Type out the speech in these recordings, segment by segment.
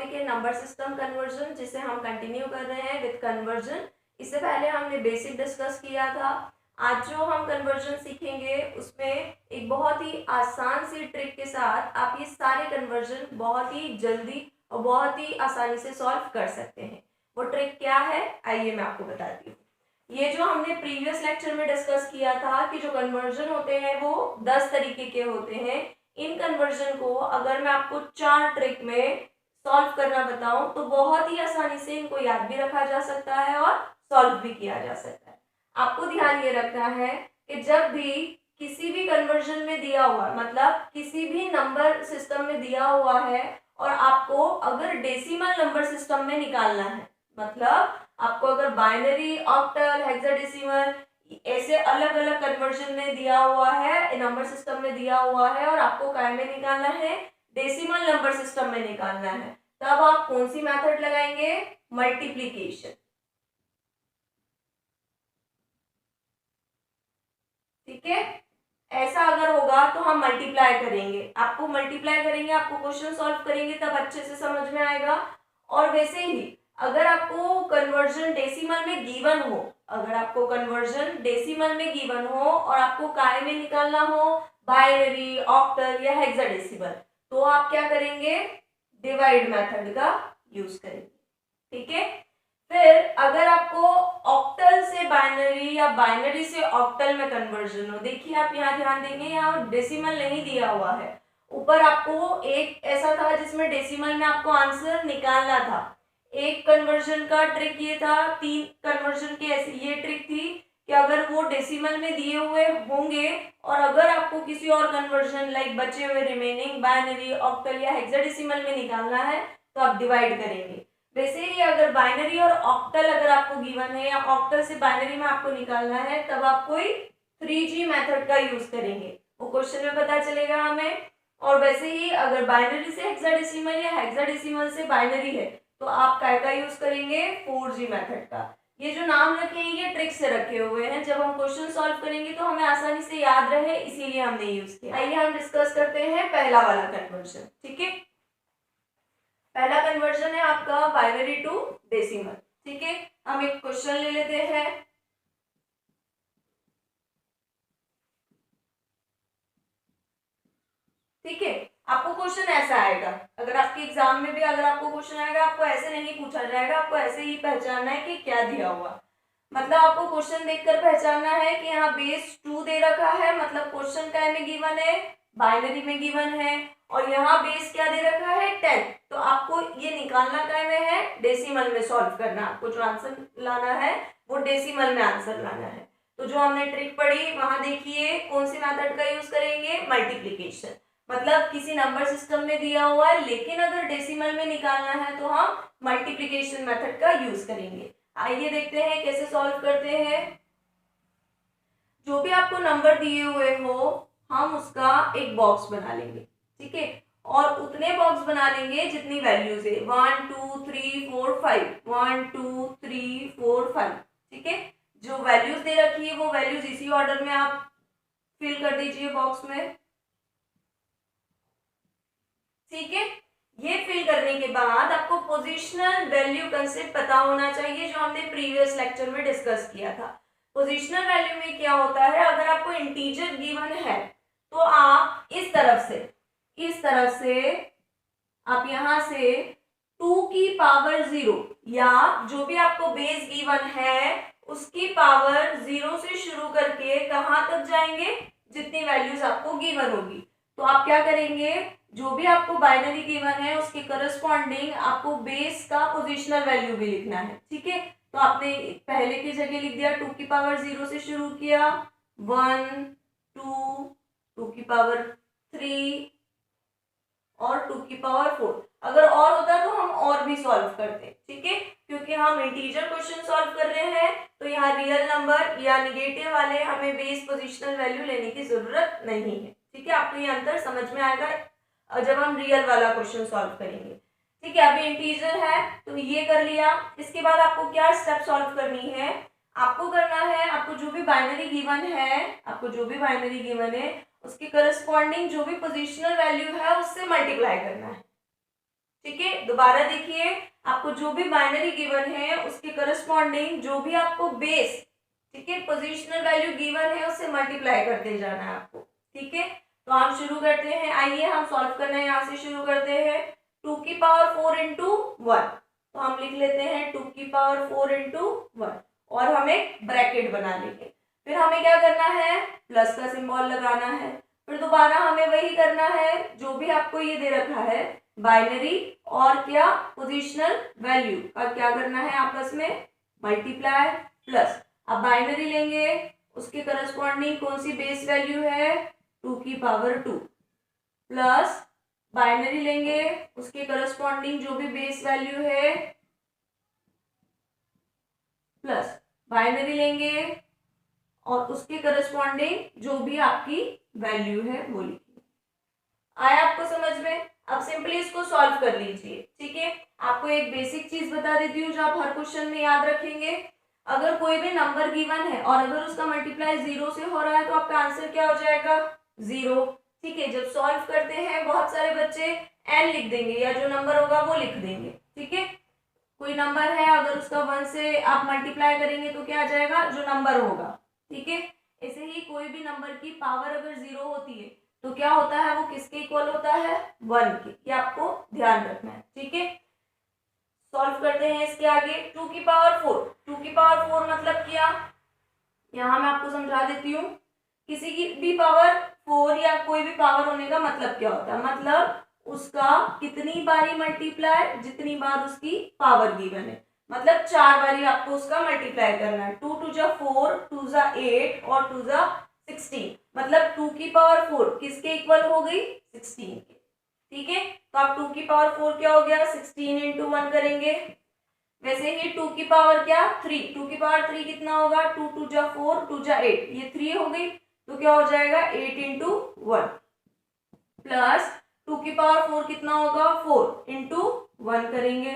Topic है number system conversion, जिसे हम कंटिन्यू कर रहे हैं विद कन्वर्जन। इससे पहले हमने बेसिक डिस्कस किया था। आज जो हम कन्वर्जन सीखेंगे उसमें एक बहुत ही आसान सी ट्रिक के साथ आप ये सारे कन्वर्जन बहुत ही जल्दी और बहुत ही आसानी से सॉल्व कर सकते हैं। वो ट्रिक क्या है, आइए मैं आपको बताती हूँ। ये जो हमने प्रीवियस लेक्चर में डिस्कस किया था कि जो कन्वर्जन होते हैं वो 10 तरीके के होते हैं। इन कन्वर्जन को अगर मैं आपको 4 ट्रिक में सॉल्व करना बताऊं तो बहुत ही आसानी से इनको याद भी रखा जा सकता है और सॉल्व भी किया जा सकता है। आपको ध्यान ये रखना है कि जब भी किसी भी कन्वर्जन में दिया हुआ, मतलब किसी भी नंबर सिस्टम में दिया हुआ है और आपको अगर डेसिमल नंबर सिस्टम में निकालना है, मतलब आपको अगर बाइनरी, ऑक्टल, हेक्साडेसिमल ऐसे अलग अलग कन्वर्जन में दिया हुआ है, नंबर सिस्टम में दिया हुआ है और आपको काय में निकालना है, डेसिमल नंबर सिस्टम में निकालना है, तब आप कौन सी मेथड लगाएंगे, मल्टीप्लिकेशन। ठीक है, ऐसा अगर होगा तो हम मल्टीप्लाई करेंगे, आपको मल्टीप्लाई करेंगे, आपको क्वेश्चन सॉल्व करेंगे तब अच्छे से समझ में आएगा। और वैसे ही अगर आपको कन्वर्जन डेसिमल में गिवन हो, अगर आपको कन्वर्जन डेसिमल में गिवन हो और आपको काय में निकालना हो, बाइनरी, ऑक्टल या हेक्साडेसिमल, तो आप क्या करेंगे, डिवाइड मेथड का यूज करेंगे। ठीक है, फिर अगर आपको ऑक्टल से बाइनरी या बाइनरी से ऑक्टल में कन्वर्जन हो, देखिए आप यहाँ ध्यान देंगे, यहाँ डेसिमल नहीं दिया हुआ है, ऊपर आपको एक ऐसा था जिसमें डेसिमल में आपको आंसर निकालना था। एक कन्वर्जन का ट्रिक ये था, 3 कन्वर्जन की ऐसी ये ट्रिक थी कि अगर वो डेसिमल में दिए हुए होंगे और अगर आपको किसी और कन्वर्जन लाइक बचे हुए रिमेनिंग बाइनरी, ऑक्टल या हेक्साडेसिमल में निकालना है तो आप डिवाइड करेंगे। वैसे ही अगर बाइनरी और ऑक्टल अगर आपको गिवन है या ऑक्टल से बाइनरी में आपको निकालना है तब आप कोई 3G मेथड का यूज करेंगे, वो क्वेश्चन में पता चलेगा हमें। और वैसे ही अगर बाइनरी से हेक्साडेसिमल या हेक्साडेसिमल से बाइनरी है तो आप काय का यूज करेंगे, 4G मेथड का। ये जो नाम रखे हैं ये ट्रिक से रखे हुए हैं, जब हम क्वेश्चन सॉल्व करेंगे तो हमें आसानी से याद रहे, इसीलिए हमने यूज किया। आइए हम डिस्कस करते हैं पहला वाला कन्वर्जन। ठीक है, पहला कन्वर्जन है आपका बाइनरी टू डेसिमल। ठीक है, हम एक क्वेश्चन ले लेते हैं। ठीक है, आपको क्वेश्चन ऐसा आएगा, अगर आपके एग्जाम में भी अगर आपको क्वेश्चन आएगा, आपको ऐसे नहीं पूछा जाएगा, आपको ऐसे ही पहचानना है कि क्या दिया हुआ। मतलब आपको क्वेश्चन देखकर पहचानना है कि यहाँ बेस 2 दे रखा है, मतलब क्वेश्चन काय में गिवन है, बाइनरी में गिवन है, और यहाँ बेस क्या दे रखा है, 10। तो आपको ये निकालना काय में है, डेसिमल में सॉल्व करना, आपको जो आंसर लाना है वो डेसिमल में आंसर लाना है। तो जो हमने ट्रिक पढ़ी वहां देखिए कौन सी मेथड का यूज करेंगे, मल्टीप्लीकेशन। मतलब किसी नंबर सिस्टम में दिया हुआ है लेकिन अगर डेसिमल में निकालना है तो हम मल्टीप्लिकेशन मेथड का यूज करेंगे। आइए देखते हैं कैसे सॉल्व करते हैं। जो भी आपको नंबर दिए हुए हो हम उसका एक बॉक्स बना लेंगे। ठीक है, और उतने बॉक्स बना लेंगे जितनी वैल्यूज है, 1 2 3 4 5, 1 2 3 4 5। ठीक है, जो वैल्यूज दे रखी है वो वैल्यूज इसी ऑर्डर में आप फिल कर दीजिए बॉक्स में। ठीक है, ये फिल करने के बाद आपको पोजिशनल वैल्यू कंसेप्ट पता होना चाहिए, जो हमने प्रीवियस लेक्चर में डिस्कस किया था। पोजिशनल वैल्यू में क्या होता है, अगर आपको इंटीजर गिवन है तो आप इस तरफ से आप यहां से 2 की पावर 0 या जो भी आपको बेस गिवन है उसकी पावर 0 से शुरू करके कहां तक जाएंगे, जितनी वैल्यूज आपको गिवन होगी। तो आप क्या करेंगे, जो भी आपको बाइनरी गिवन है उसके करस्पॉन्डिंग आपको बेस का पोजिशनल वैल्यू भी लिखना है। ठीक है, तो आपने पहले की जगह लिख दिया 2 की पावर 0 से शुरू किया, 1 2 2 की पावर 3 और 2 की पावर 4। अगर और होता तो हम और भी सॉल्व करते। ठीक है, क्योंकि हम इंटीजर क्वेश्चन सॉल्व कर रहे हैं तो यहाँ रियल नंबर या निगेटिव वाले हमें बेस पोजिशनल वैल्यू लेने की जरूरत नहीं है। ठीक है, आपको ये अंतर समझ में आएगा जब हम रियल वाला क्वेश्चन सॉल्व करेंगे। ठीक है, अभी इंटीजर है तो ये कर लिया। इसके बाद आपको क्या स्टेप सॉल्व करनी है, आपको करना है, आपको जो भी बाइनरी गिवन है उसके करस्पॉन्डिंग जो भी पोजिशनल वैल्यू है उससे मल्टीप्लाई करना है। ठीक है, दोबारा देखिए, आपको जो भी बाइनरी गिवन है उसके करस्पॉन्डिंग जो भी आपको बेस, ठीक है, पोजिशनल वैल्यू गिवन है उससे मल्टीप्लाई करते जाना है आपको। ठीक है, तो हम शुरू करते हैं, आइए हम सॉल्व करना है, यहाँ से शुरू करते हैं। 2 की पावर 4 इंटू 1, तो हम लिख लेते हैं 2 की पावर 4 इंटू 1 और हम एक ब्रैकेट बना लेंगे। फिर हमें क्या करना है, प्लस का सिंबल लगाना है। फिर दोबारा हमें वही करना है जो भी आपको ये दे रखा है, बाइनरी और क्या पोजिशनल वैल्यू का क्या करना है, आपस में मल्टीप्लाई प्लस। अब बाइनरी लेंगे, उसके करस्पॉन्डिंग कौन सी बेस वैल्यू है, 2 की पावर 2 प्लस बाइनरी लेंगे, उसके करस्पॉन्डिंग जो भी बेस वैल्यू है प्लस बाइनरी लेंगे और उसके करस्पॉन्डिंग जो भी आपकी वैल्यू है वो लिखिए। आया आपको समझ में? अब सिंपली इसको सॉल्व कर लीजिए। ठीक है, आपको एक बेसिक चीज बता देती हूँ जो आप हर क्वेश्चन में याद रखेंगे। अगर कोई भी नंबर गिवन है और अगर उसका मल्टीप्लाई 0 से हो रहा है तो आपका आंसर क्या हो जाएगा, 0। ठीक है, जब सॉल्व करते हैं बहुत सारे बच्चे n लिख देंगे या जो नंबर होगा वो लिख देंगे। ठीक है, कोई नंबर है अगर उसका 1 से आप मल्टीप्लाई करेंगे तो क्या आ जाएगा, जो नंबर होगा। ठीक है, ऐसे ही कोई भी नंबर की पावर अगर 0 होती है तो क्या होता है, वो किसके इक्वल होता है, 1 के। ये आपको ध्यान रखना है। ठीक है, सॉल्व करते हैं इसके आगे। 2 की पावर 4, 2 की पावर 4 मतलब क्या, यहाँ मैं आपको समझा देती हूँ। किसी की भी पावर 4 या कोई भी पावर होने का मतलब क्या होता है, मतलब उसका कितनी बारी मल्टीप्लाई, जितनी बार उसकी पावर गिवन है। मतलब 4 बारी आपको उसका मल्टीप्लाई करना है। 2 2 जा 4, 2 जा 8 और 2 जा 16, मतलब 2 की पावर 4 किसके इक्वल हो गई, 16 के। ठीक है, तो आप 2 की पावर 4 क्या हो गया, 16 इंटू 1 करेंगे। वैसे ही 2 की पावर क्या, 3, 2 की पावर 3 कितना होगा, 2 2 जा 4, 2 जा 8, ये 3 हो गई, तो क्या हो जाएगा 8 इंटू 1 प्लस 2 की पावर 4 कितना होगा, 4 इंटू 1 करेंगे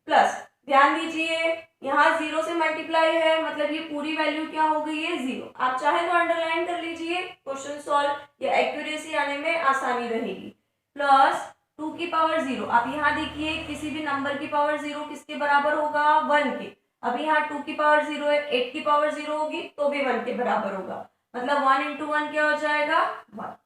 प्लस। ध्यान दीजिए यहाँ 0 से मल्टीप्लाई है, मतलब ये पूरी वैल्यू क्या हो गई है, 0। आप चाहे तो अंडरलाइन कर लीजिए, क्वेश्चन सॉल्व या एक्यूरेसी आने में आसानी रहेगी। प्लस 2 की पावर 0, अब यहाँ देखिए किसी भी नंबर की पावर 0 किसके बराबर होगा, 1 के। अब यहाँ 2 की पावर 0 है, 8 की पावर 0 होगी तो भी 1 के बराबर होगा, मतलब 1 इंटू 1 क्या हो जाएगा, 1।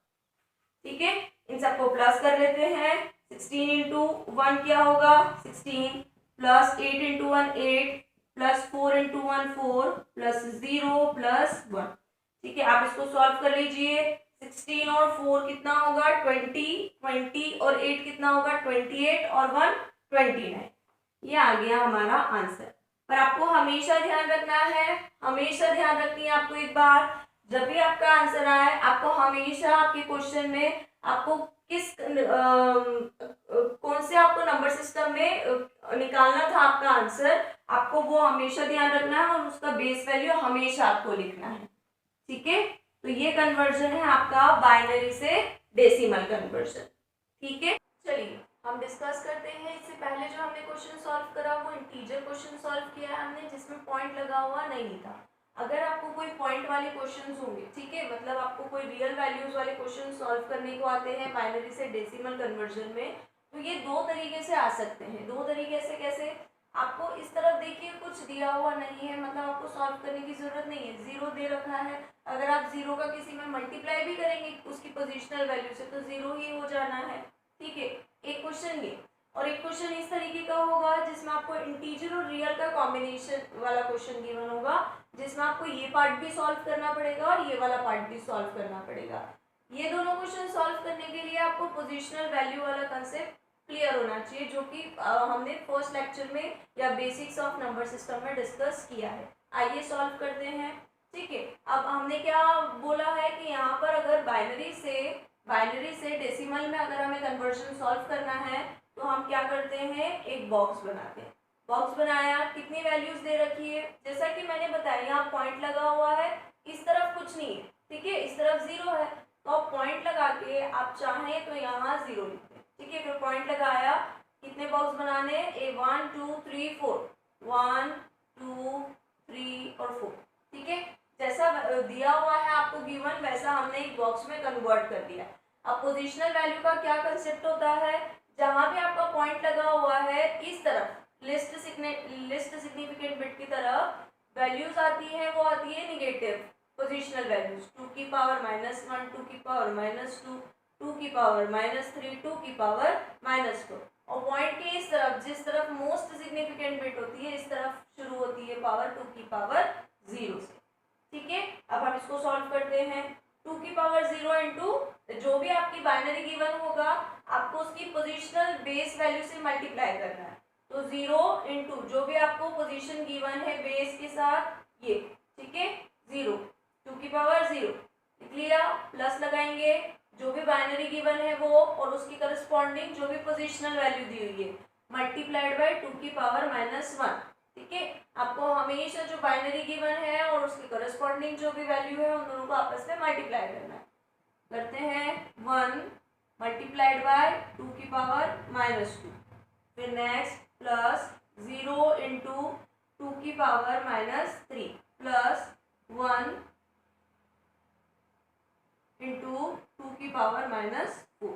ठीक है, इन सबको प्लस कर लेते हैं। 16 इंटू 1 क्या होगा, 16 plus 8 into 1 8 plus 4 into 1 4 plus 0 plus 1। ठीक है, आप इसको सॉल्व कर लीजिए। 16 और 4 कितना होगा, 20, 20 और 8 कितना होगा, 28 और 1 29। ये आ गया हमारा आंसर। पर आपको हमेशा ध्यान रखना है, हमेशा ध्यान रखनी है आपको एक बार, जब भी आपका आंसर आए आपको हमेशा आपके क्वेश्चन में आपको किस कौन से आपको नंबर सिस्टम में निकालना था आपका आंसर, आपको वो हमेशा ध्यान रखना है और उसका बेस वैल्यू हमेशा आपको लिखना है। ठीक है, तो ये कन्वर्जन है आपका बाइनरी से डेसिमल कन्वर्जन। ठीक है, चलिए हम डिस्कस करते हैं। इससे पहले जो हमने क्वेश्चन सॉल्व करा वो इंटीजर क्वेश्चन सॉल्व किया है हमने, जिसमें पॉइंट लगा हुआ नहीं था। अगर आपको कोई पॉइंट वाले क्वेश्चंस होंगे, ठीक है, मतलब आपको कोई रियल वैल्यूज वाले क्वेश्चन सॉल्व करने को आते हैं बाइनरी से डेसिमल कन्वर्जन में, तो ये दो तरीके से आ सकते हैं। दो तरीके से कैसे, आपको इस तरफ देखिए कुछ दिया हुआ नहीं है, मतलब आपको सॉल्व करने की जरूरत नहीं है, 0 दे रखा है। अगर आप 0 का किसी में मल्टीप्लाई भी करेंगे उसकी पोजिशनल वैल्यू से तो 0 ही हो जाना है। ठीक है, एक क्वेश्चन ये, और एक क्वेश्चन इस तरीके का होगा जिसमें आपको इंटीजर और रियल का कॉम्बिनेशन वाला क्वेश्चन गिवन होगा, जिसमें आपको ये पार्ट भी सॉल्व करना पड़ेगा और ये वाला पार्ट भी सॉल्व करना पड़ेगा। ये दोनों क्वेश्चन सॉल्व करने के लिए आपको पोजिशनल वैल्यू वाला कंसेप्ट क्लियर होना चाहिए, जो कि हमने फर्स्ट लेक्चर में या बेसिक्स ऑफ नंबर सिस्टम में डिस्कस किया है। आइए सॉल्व करते हैं। ठीक है, अब हमने क्या बोला है कि यहाँ पर अगर बाइनरी से डेसिमल में अगर हमें कन्वर्जन सॉल्व करना है तो हम क्या करते हैं, एक बॉक्स बनाते हैं। बॉक्स बनाया, कितनी वैल्यूज दे रखी है, जैसा कि मैंने बताया यहाँ पॉइंट लगा हुआ है, इस तरफ कुछ नहीं है। ठीक है, इस तरफ 0 है, तो आप पॉइंट लगा के आप चाहें तो यहाँ 0 लिखते हैं। ठीक है, फिर पॉइंट लगाया, कितने बॉक्स बनाने, 1 2 3 4, 1 2 3 और 4। ठीक है, जैसा दिया हुआ है आपको गिवन वैसा हमने एक बॉक्स में कन्वर्ट कर दिया। अब पोजिशनल वैल्यू का क्या कंसेप्ट होता है, जहां भी आपका पॉइंट लगा लगा हुआ है इस तरफ लिस्ट सिग्निफिकेंट बिट की तरफ वैल्यूज आती है, वो आती है निगेटिव पोजिशनल वैल्यूज, 2 की पावर -1, 2 की पावर -2, 2 की पावर -3, 2 की पावर -4। और पॉइंट के इस तरफ जिस तरफ मोस्ट सिग्निफिकेंट बिट होती है इस तरफ शुरू होती है पावर 2 की पावर 0 से। ठीक है, अब हम इसको सॉल्व करते हैं। 2 की पावर 0 इंटू जो भी आपकी बाइनरी गिवन होगा आपको उसकी पोजिशनल बेस वैल्यू से मल्टीप्लाई करना है। तो 0 इंटू जो भी आपको पोजीशन गिवन है बेस के साथ ये, ठीक है, 0, 2 की पावर 0 लिख लिया, प्लस लगाएंगे जो भी बाइनरी गिवन है वो और उसकी करस्पॉन्डिंग जो भी पोजीशनल वैल्यू दी हुई है मल्टीप्लाइड बाय 2 की पावर -1। ठीक है, आपको हमेशा जो बाइनरी गिवन है और उसकी करस्पॉन्डिंग जो भी वैल्यू है उन दोनों को आपस में मल्टीप्लाई करना है। करते हैं 1 मल्टीप्लाइड बाय 2 की पावर -2, फिर नेक्स्ट प्लस 0 इंटू 2 की पावर -3 प्लस 1 इंटू 2 की पावर -4।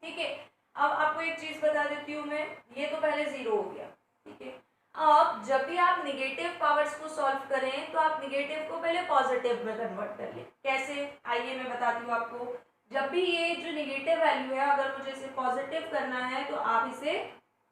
ठीक है, अब आपको एक चीज बता देती हूँ मैं, ये तो पहले 0 हो गया। ठीक है, अब जब भी आप निगेटिव पावर्स को सॉल्व करें तो आप निगेटिव को पहले पॉजिटिव में कन्वर्ट कर लें। कैसे, आइए मैं बताती हूँ आपको। जब भी ये जो निगेटिव वैल्यू है अगर मुझे इसे पॉजिटिव करना है तो आप इसे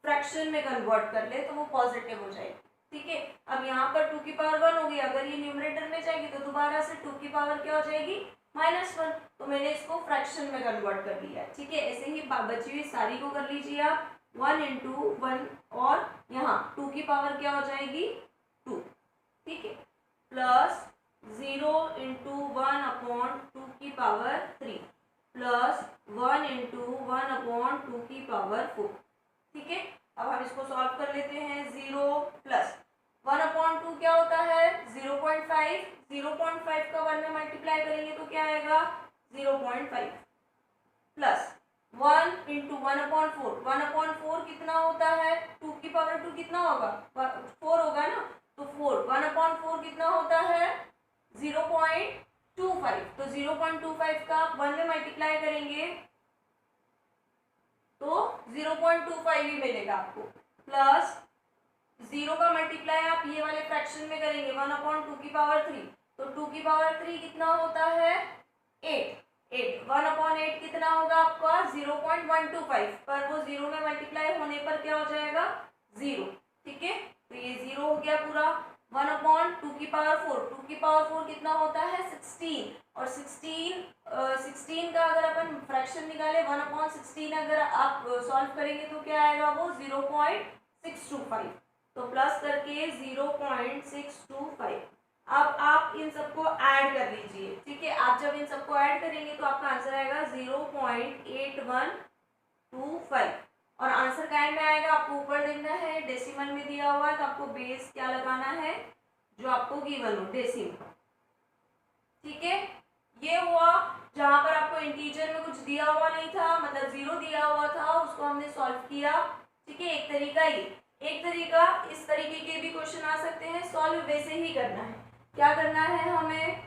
फ्रैक्शन में कन्वर्ट कर ले तो वो पॉजिटिव हो जाएगी। ठीक है, अब यहाँ पर 2 की पावर 1 होगी, अगर ये न्यूमरेटर में जाएगी तो दोबारा से 2 की पावर क्या हो जाएगी -1, तो मैंने इसको फ्रैक्शन में कन्वर्ट कर लिया। ठीक है, ऐसे ही बची हुई सारी को कर लीजिए आप, 1 इंटू 1 और यहाँ 2 की पावर क्या हो जाएगी 2। ठीक है, प्लस 0 इंटू 1 अपॉन 2 की पावर 3 प्लस 1 इंटू 1 अपॉन 2 की पावर 4। ठीक है, अब हम इसको सॉल्व कर लेते हैं। 0 प्लस 1 अपॉन 2 क्या होता है 0.5, 0.5 का 1 में मल्टीप्लाई करेंगे तो क्या आएगा 0.5 प्लस 1 इंटू 1 अपॉन 4, 1 अपॉन 4 कितना होता है 2 की पावर 2 कितना होगा 4 होगा ना, तो 4 1 अपॉन 4 कितना होता है 0.25, तो 0.25 का 1 में मल्टीप्लाई करेंगे तो 0.25 ही मिलेगा आपको, प्लस 0 का मल्टीप्लाई आप ये वाले फ्रैक्शन में करेंगे 1 अपॉन 2 की पावर 3, तो 2 की पावर 3 कितना होता है 8, 1 अपॉन 8 कितना होगा आपका 0.125, पर वो 0 में मल्टीप्लाई होने पर क्या हो जाएगा 0। ठीक है, तो ये 0 हो गया पूरा। 1 अपॉन 2 की पावर 4, 2 की पावर 4 कितना होता है 16, और 16 का अगर अपन फ्रैक्शन निकाले 1 अपॉन 16 अगर आप सॉल्व करेंगे तो क्या आएगा वो 0.625, तो प्लस करके 0.625। अब आप इन सबको ऐड कर लीजिए। ठीक है, आप जब इन सबको ऐड करेंगे तो आपका आंसर आएगा 0.8125, और आंसर काय में आएगा आपको ऊपर देखना है, डेसिमल में दिया हुआ है तो आपको बेस क्या लगाना है जो आपको गिवन हो, डेसिमल। ठीक है, ये हुआ जहां पर आपको इंटीजर में कुछ दिया हुआ नहीं था, मतलब 0 दिया हुआ था, उसको हमने सॉल्व किया। ठीक है, एक तरीका ये, एक तरीका इस तरीके के भी क्वेश्चन आ सकते हैं, सॉल्व वैसे ही करना है। क्या करना है, हमें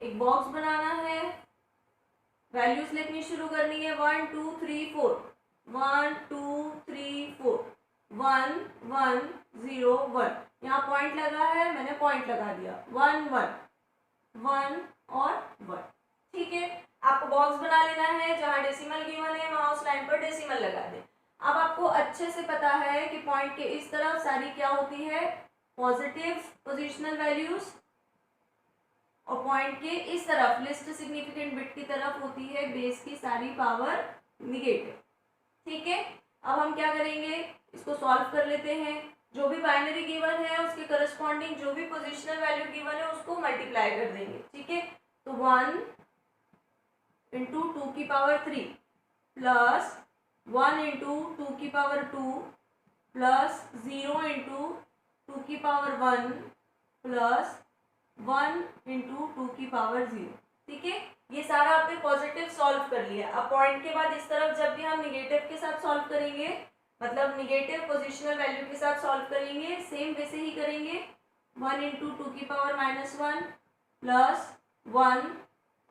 एक बॉक्स बनाना है, वैल्यूज लिखनी शुरू करनी है 1 2 3 4, 1 2 3 4, 1 1 0 1, यहाँ पॉइंट लगा है मैंने पॉइंट लगा दिया 1 1 1 और 1। ठीक है, आपको बॉक्स बना लेना है, जहां डेसिमल गिवन है वहां उस लाइन पर डेसिमल लगा दें। अब आपको अच्छे से पता है कि पॉइंट के इस तरफ सारी क्या होती है पॉजिटिव पोजिशनल वैल्यूज, और पॉइंट के इस तरफ लिस्ट सिग्निफिकेंट बिट की तरफ होती है बेस की सारी पावर निगेटिव। ठीक है, अब हम क्या करेंगे, इसको सॉल्व कर लेते हैं। जो भी बाइनरी गिवन है उसके करस्पॉन्डिंग जो भी पोजिशनल वैल्यू गिवन है उसको मल्टीप्लाई कर देंगे। ठीक है, तो 1 इंटू 2 की पावर 3 प्लस 1 इंटू 2 की पावर 2 प्लस 0 इंटू 2 की पावर 1 प्लस 1 इंटू 2 की पावर 0। ठीक है, ये सारा आपने पॉजिटिव सॉल्व कर लिया। अब पॉइंट के बाद इस तरफ जब भी हम निगेटिव के साथ सॉल्व करेंगे, मतलब निगेटिव पोजिशनल वैल्यू के साथ सॉल्व करेंगे, सेम वैसे ही करेंगे 1 इंटू 2 की पावर -1 प्लस 1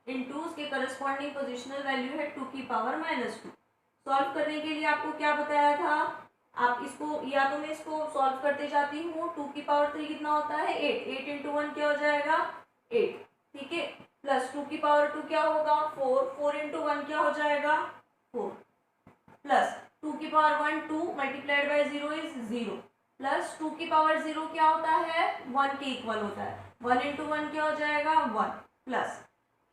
इंटू उसके करस्पॉन्डिंग पोजिशनल वैल्यू है 2 की पावर -2। सॉल्व करने के लिए आपको क्या बताया था, आप इसको या तो मैं इसको सॉल्व करते जाती हूँ। 2 की पावर 3 कितना होता है 8, 8 इंटू 1 क्या हो जाएगा 8, ठीक है, प्लस 2 की पावर 2 क्या होगा 4, 4 इंटू 1 क्या हो जाएगा 4, प्लस 2 की power 1 2 multiplied by 0 is 0, plus 2 की पावर 0 क्या होता है 1 के इक्वल होता है, 1 इंटू 1 क्या हो जाएगा 1, प्लस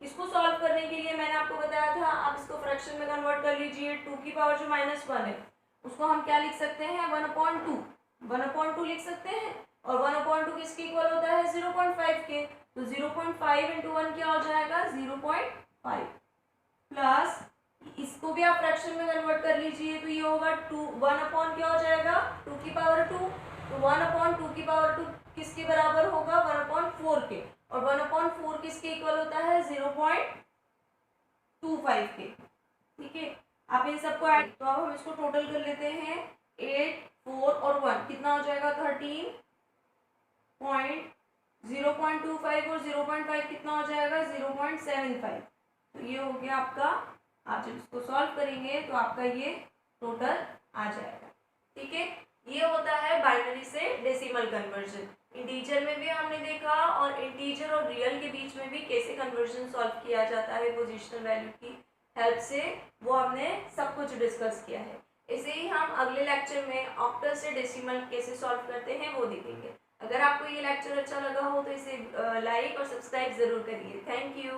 इसको सॉल्व करने के लिए मैंने आपको बताया था आप इसको फ्रैक्शन में कन्वर्ट कर लीजिए। 2 की पावर जो -1 है उसको हम क्या लिख सकते हैं 1/2, 1/2 लिख सकते हैं, और 1/2 किसके इक्वल होता है 0.5 के, तो 0.5 इंटू 1 क्या हो जाएगा 0.5, प्लस इसको भी आप फ्रैक्शन में कन्वर्ट कर लीजिए, तो ये होगा 2 1 अपॉन क्या हो जाएगा 2 की पावर 2, तो 1/2 की पावर 2 किसके बराबर होगा 1/4 के, और 1/4 किसके इक्वल होता है 0.25 के, ठीक है। आप इन सबको ऐड, तो अब हम इसको टोटल कर लेते हैं 8 4 और 1 कितना हो जाएगा 13.0.25 और 0.5 कितना हो जाएगा 0.75, तो ये हो गया आपका। आप जब इसको सॉल्व करेंगे तो आपका ये टोटल आ जाएगा, ठीक है। ये होता है बाइनरी से डेसिमल कन्वर्जन। इंटीजर में भी हमने देखा और इंटीजर और रियल के बीच में भी कैसे कन्वर्जन सॉल्व किया जाता है पोजिशनल वैल्यू की हेल्प से, वो हमने सब कुछ डिस्कस किया है। इसे ही हम अगले लेक्चर में ऑक्टल से डेसिमल कैसे सॉल्व करते हैं वो देखेंगे। अगर आपको ये लेक्चर अच्छा लगा हो तो इसे लाइक और सब्सक्राइब जरूर करिए। Thank you.